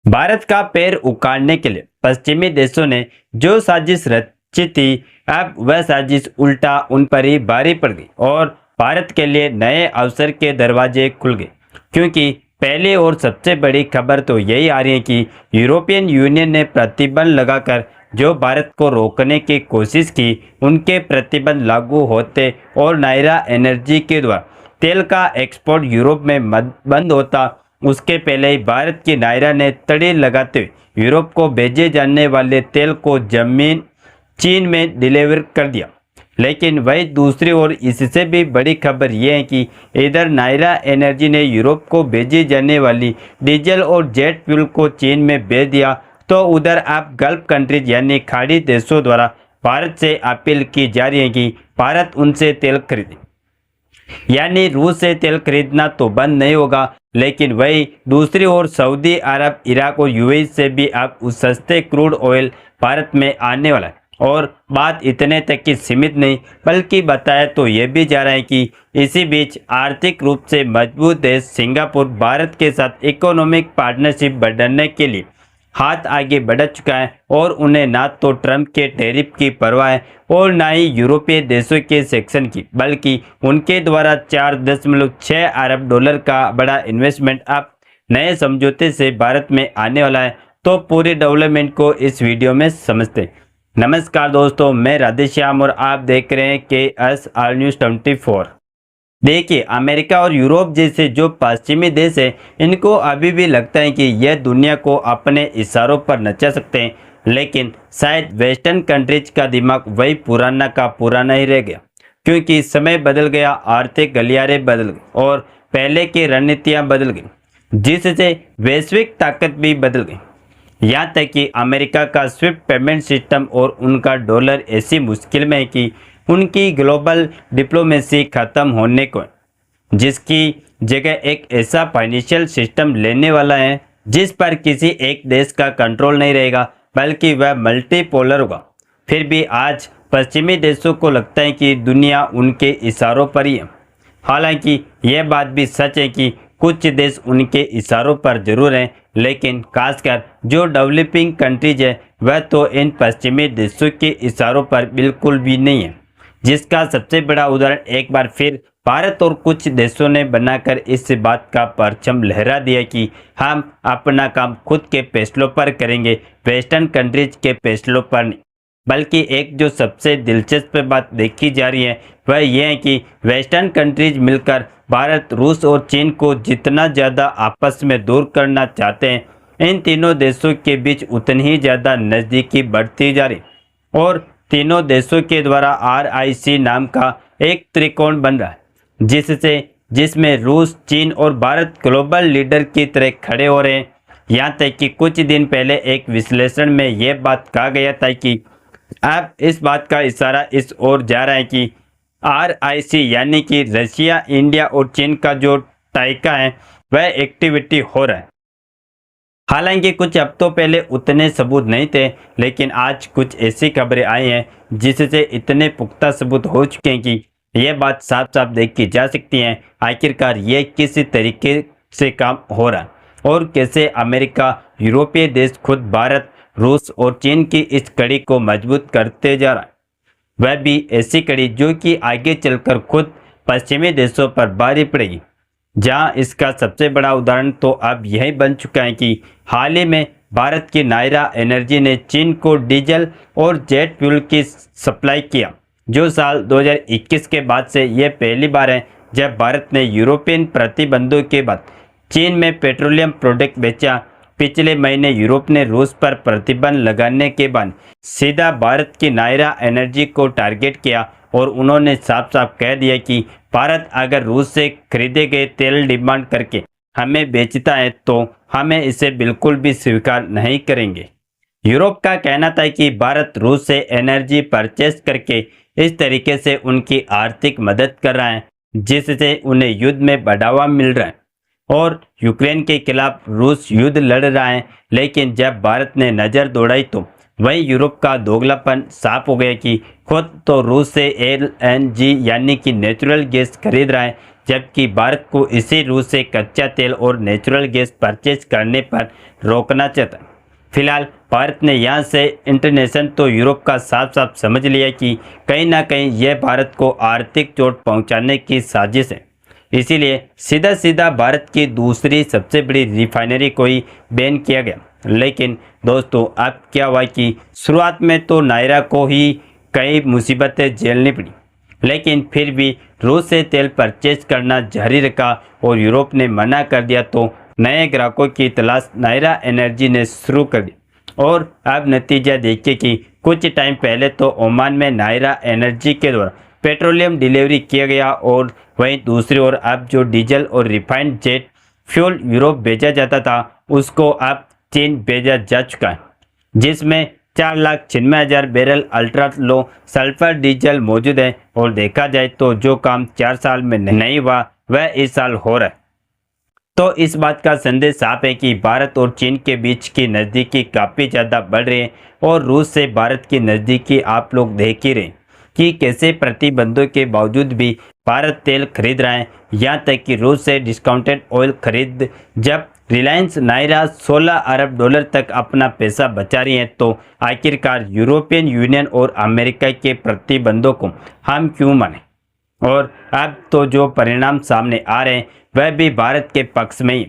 भारत का पैर उखाड़ने के लिए पश्चिमी देशों ने जो साजिश रची थी, अब वह साजिश उल्टा उन पर ही भारी पड़ गई और भारत के लिए नए अवसर के दरवाजे खुल गए। क्योंकि पहली और सबसे बड़ी खबर तो यही आ रही है कि यूरोपियन यूनियन ने प्रतिबंध लगाकर जो भारत को रोकने की कोशिश की, उनके प्रतिबंध लागू होते और नायरा एनर्जी के द्वारा तेल का एक्सपोर्ट यूरोप में बंद होता, उसके पहले ही भारत की नायरा ने तड़ी लगाते हुए यूरोप को भेजे जाने वाले तेल को जमीन चीन में डिलीवर कर दिया। लेकिन वही दूसरी ओर इससे भी बड़ी खबर यह है कि इधर नायरा एनर्जी ने यूरोप को भेजी जाने वाली डीजल और जेट फ्यूल को चीन में भेज दिया, तो उधर अब गल्फ कंट्रीज यानी खाड़ी देशों द्वारा भारत से अपील की जा रही है कि भारत उनसे तेल खरीदे। यानी रूस से तेल खरीदना तो बंद नहीं होगा, लेकिन वही दूसरी ओर सऊदी अरब, इराक और यूएई से भी अब उस सस्ते क्रूड ऑयल भारत में आने वाला है। और बात इतने तक की सीमित नहीं, बल्कि बताया तो यह भी जा रहा है कि इसी बीच आर्थिक रूप से मजबूत देश सिंगापुर भारत के साथ इकोनॉमिक पार्टनरशिप बढ़ाने के लिए हाथ आगे बढ़ चुका है और उन्हें ना तो ट्रंप के टैरिफ की परवाह है और ना ही यूरोपीय देशों के सेक्शन की, बल्कि उनके द्वारा 4.6 अरब डॉलर का बड़ा इन्वेस्टमेंट अब नए समझौते से भारत में आने वाला है। तो पूरी डेवलपमेंट को इस वीडियो में समझते हैं। नमस्कार दोस्तों, मैं राधेश्याम और आप देख रहे हैं KSR News 24। देखिए, अमेरिका और यूरोप जैसे जो पश्चिमी देश है, इनको अभी भी लगता है कि यह दुनिया को अपने इशारों पर नचा सकते हैं, लेकिन शायद वेस्टर्न कंट्रीज का दिमाग वही पुराना का पुराना ही रह गया। क्योंकि समय बदल गया, आर्थिक गलियारे बदल गए और पहले की रणनीतियां बदल गई, जिससे वैश्विक ताकत भी बदल गई। यहाँ तक कि अमेरिका का स्विफ्ट पेमेंट सिस्टम और उनका डॉलर ऐसी मुश्किल में है कि उनकी ग्लोबल डिप्लोमेसी खत्म होने को, जिसकी जगह एक ऐसा फाइनेंशियल सिस्टम लेने वाला है जिस पर किसी एक देश का कंट्रोल नहीं रहेगा, बल्कि वह मल्टीपोलर होगा। फिर भी आज पश्चिमी देशों को लगता है कि दुनिया उनके इशारों पर ही है। हालांकि यह बात भी सच है कि कुछ देश उनके इशारों पर जरूर हैं, लेकिन खासकर जो डेवलपिंग कंट्रीज है, वह तो इन पश्चिमी देशों के इशारों पर बिल्कुल भी नहीं है। जिसका सबसे बड़ा उदाहरण एक बार फिर भारत और कुछ देशों ने बनाकर इस बात का परचम लहरा दिया कि हम अपना काम खुद के फैसलों पर करेंगे, वेस्टर्न कंट्रीज के फैसलों पर नहीं। बल्कि एक जो सबसे दिलचस्प बात देखी जा रही है, वह यह है कि वेस्टर्न कंट्रीज मिलकर भारत, रूस और चीन को जितना ज़्यादा आपस में दूर करना चाहते हैं, इन तीनों देशों के बीच उतनी ही ज़्यादा नज़दीकी बढ़ती जा रही और तीनों देशों के द्वारा RIC नाम का एक त्रिकोण बन रहा है, जिसमें रूस, चीन और भारत ग्लोबल लीडर की तरह खड़े हो रहे हैं। यहाँ तक कि कुछ दिन पहले एक विश्लेषण में यह बात कहा गया था कि अब इस बात का इशारा इस ओर जा रहा है कि RIC यानी कि रशिया, इंडिया और चीन का जो टाइका है, वह एक्टिविटी हो रहा है। हालांकि कुछ हफ्तों पहले उतने सबूत नहीं थे, लेकिन आज कुछ ऐसी खबरें आई हैं जिससे इतने पुख्ता सबूत हो चुके हैं कि यह बात साफ साफ देखी जा सकती है आखिरकार ये किस तरीके से काम हो रहा है और कैसे अमेरिका, यूरोपीय देश खुद भारत, रूस और चीन की इस कड़ी को मजबूत करते जा रहा है। वह भी ऐसी कड़ी जो कि आगे चलकर खुद पश्चिमी देशों पर भारी पड़ेगी। जहां इसका सबसे बड़ा उदाहरण तो अब यही बन चुका है कि हाल ही में भारत की नायरा एनर्जी ने चीन को डीजल और जेट फ्यूल की सप्लाई किया, जो साल 2021 के बाद से यह पहली बार है जब भारत ने यूरोपियन प्रतिबंधों के बाद चीन में पेट्रोलियम प्रोडक्ट बेचा। पिछले महीने यूरोप ने रूस पर प्रतिबंध लगाने के बाद सीधा भारत की नायरा एनर्जी को टारगेट किया और उन्होंने साफ साफ कह दिया कि भारत अगर रूस से खरीदे गए तेल डिमांड करके हमें बेचता है तो हमें इसे बिल्कुल भी स्वीकार नहीं करेंगे। यूरोप का कहना था कि भारत रूस से एनर्जी परचेस करके इस तरीके से उनकी आर्थिक मदद कर रहा है, जिससे उन्हें युद्ध में बढ़ावा मिल रहा है और यूक्रेन के खिलाफ रूस युद्ध लड़ रहा है। लेकिन जब भारत ने नज़र दौड़ाई तो वही यूरोप का दोगलापन साफ हो गया कि खुद तो रूस से LNG यानी कि नेचुरल गैस खरीद रहा है, जबकि भारत को इसी रूस से कच्चा तेल और नेचुरल गैस परचेज करने पर रोकना चाहता है। फिलहाल भारत ने यहाँ से इंटरनेशन तो यूरोप का साफ साफ समझ लिया कि कहीं ना कहीं यह भारत को आर्थिक चोट पहुंचाने की साजिश है। इसीलिए सीधा सीधा भारत की दूसरी सबसे बड़ी रिफाइनरी को ही बैन किया गया। लेकिन दोस्तों अब क्या हुआ कि शुरुआत में तो नायरा को ही कई मुसीबतें झेलनी पड़ी, लेकिन फिर भी रूस से तेल परचेज करना जारी रखा और यूरोप ने मना कर दिया तो नए ग्राहकों की तलाश नायरा एनर्जी ने शुरू कर दी। और अब नतीजा देखिए कि कुछ टाइम पहले तो ओमान में नायरा एनर्जी के द्वारा पेट्रोलियम डिलीवरी किया गया और वहीं दूसरी ओर अब जो डीजल और रिफाइंड जेट फ्यूल यूरोप भेजा जाता था उसको अब चीन भेजा जा चुका है, जिसमें 4,96,000 barrel ultra low sulphur diesel मौजूद है। और देखा जाए तो जो काम 4 साल में नहीं हुआ वह इस साल हो रहा है। तो इस बात का संदेश साफ है कि भारत और चीन के बीच की नज़दीकी काफ़ी ज़्यादा बढ़ रही है और रूस से भारत की नज़दीकी आप लोग देख ही रहे कि कैसे प्रतिबंधों के बावजूद भी भारत तेल खरीद रहा है। यहाँ तक कि रूस से डिस्काउंटेड ऑयल खरीद जब रिलायंस नायरा 16 अरब डॉलर तक अपना पैसा बचा रही है तो आखिरकार यूरोपियन यूनियन और अमेरिका के प्रतिबंधों को हम क्यों माने। और अब तो जो परिणाम सामने आ रहे हैं वह भी भारत के पक्ष में ही,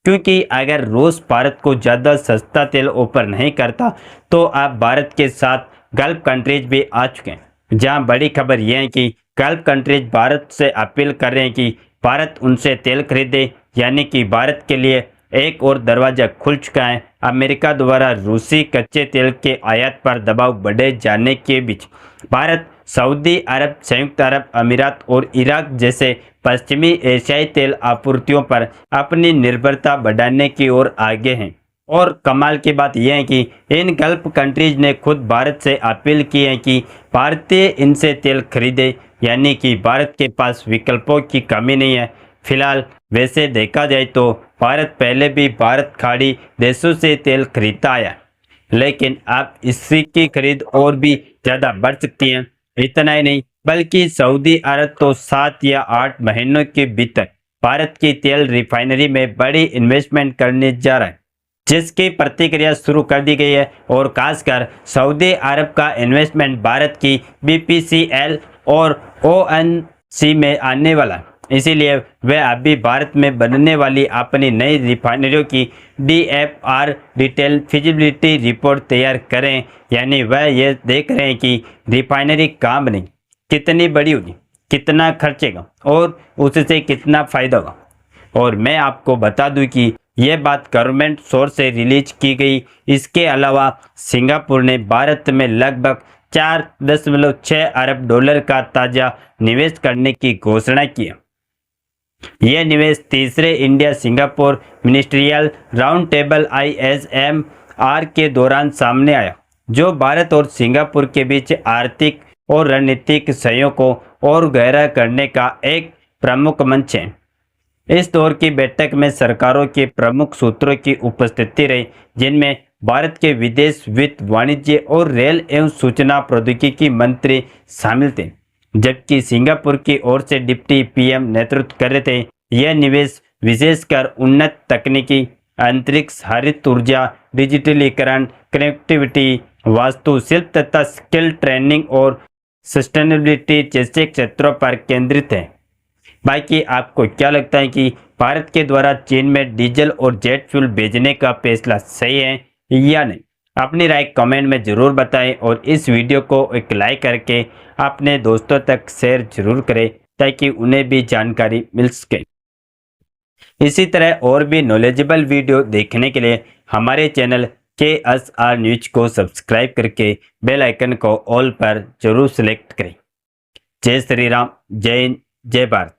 क्योंकि अगर रूस भारत को ज़्यादा सस्ता तेल ऑफर नहीं करता तो अब भारत के साथ गल्फ कंट्रीज भी आ चुके हैं, जहां बड़ी खबर यह है कि गल्फ कंट्रीज भारत से अपील कर रहे हैं कि भारत उनसे तेल खरीदे, यानी कि भारत के लिए एक और दरवाज़ा खुल चुका है। अमेरिका द्वारा रूसी कच्चे तेल के आयात पर दबाव बढ़े जाने के बीच भारत सऊदी अरब, संयुक्त अरब अमीरात और इराक जैसे पश्चिमी एशियाई तेल आपूर्तियों पर अपनी निर्भरता बढ़ाने की ओर आगे हैं। और कमाल की बात यह है कि इन गल्फ कंट्रीज ने खुद भारत से अपील की है कि भारतीय इनसे तेल खरीदे, यानी कि भारत के पास विकल्पों की कमी नहीं है। फिलहाल वैसे देखा जाए तो भारत पहले भी भारत खाड़ी देशों से तेल खरीदता आया, लेकिन अब इसकी की खरीद और भी ज़्यादा बढ़ सकती है। इतना ही नहीं बल्कि सऊदी अरब तो 7 या 8 महीनों के भीतर भारत की तेल रिफाइनरी में बड़ी इन्वेस्टमेंट करने जा रहा है, जिसकी प्रतिक्रिया शुरू कर दी गई है। और खासकर सऊदी अरब का इन्वेस्टमेंट भारत की बीपीसीएल और ओएनजीसी में आने वाला है। इसीलिए वह अभी भारत में बनने वाली अपनी नई रिफाइनरियों की DFR डिटेल फिजिबिलिटी रिपोर्ट तैयार करें, यानी वह ये देख रहे हैं कि रिफाइनरी कहाँ बनेगी, कितनी बड़ी होगी, कितना खर्चेगा और उससे कितना फ़ायदा होगा। और मैं आपको बता दूं कि यह बात गवर्नमेंट सोर्स से रिलीज की गई। इसके अलावा सिंगापुर ने भारत में लगभग 4.6 अरब डॉलर का ताज़ा निवेश करने की घोषणा की है। यह निवेश तीसरे India Singapore ministerial round table ISMR के दौरान सामने आया, जो भारत और सिंगापुर के बीच आर्थिक और रणनीतिक सहयोग को और गहरा करने का एक प्रमुख मंच है। इस दौर की बैठक में सरकारों के प्रमुख सूत्रों की उपस्थिति रही, जिनमें भारत के विदेश, वित्त, वाणिज्य और रेल एवं सूचना प्रौद्योगिकी मंत्री शामिल थे, जबकि सिंगापुर की ओर से डिप्टी PM नेतृत्व कर रहे थे। यह निवेश विशेषकर उन्नत तकनीकी, अंतरिक्ष, हरित ऊर्जा, डिजिटलीकरण, कनेक्टिविटी, वास्तुशिल्प तथा स्किल ट्रेनिंग और सस्टेनेबिलिटी जैसे क्षेत्रों पर केंद्रित है। बाकी आपको क्या लगता है कि भारत के द्वारा चीन में डीजल और जेट फ्यूल भेजने का फैसला सही है या नहीं? अपनी राय कमेंट में ज़रूर बताएं और इस वीडियो को एक लाइक करके अपने दोस्तों तक शेयर जरूर करें ताकि उन्हें भी जानकारी मिल सके। इसी तरह और भी नॉलेजेबल वीडियो देखने के लिए हमारे चैनल KSR न्यूज को सब्सक्राइब करके बेल आइकन को ऑल पर जरूर सेलेक्ट करें। जय श्री राम, जय हिंद, जय भारत।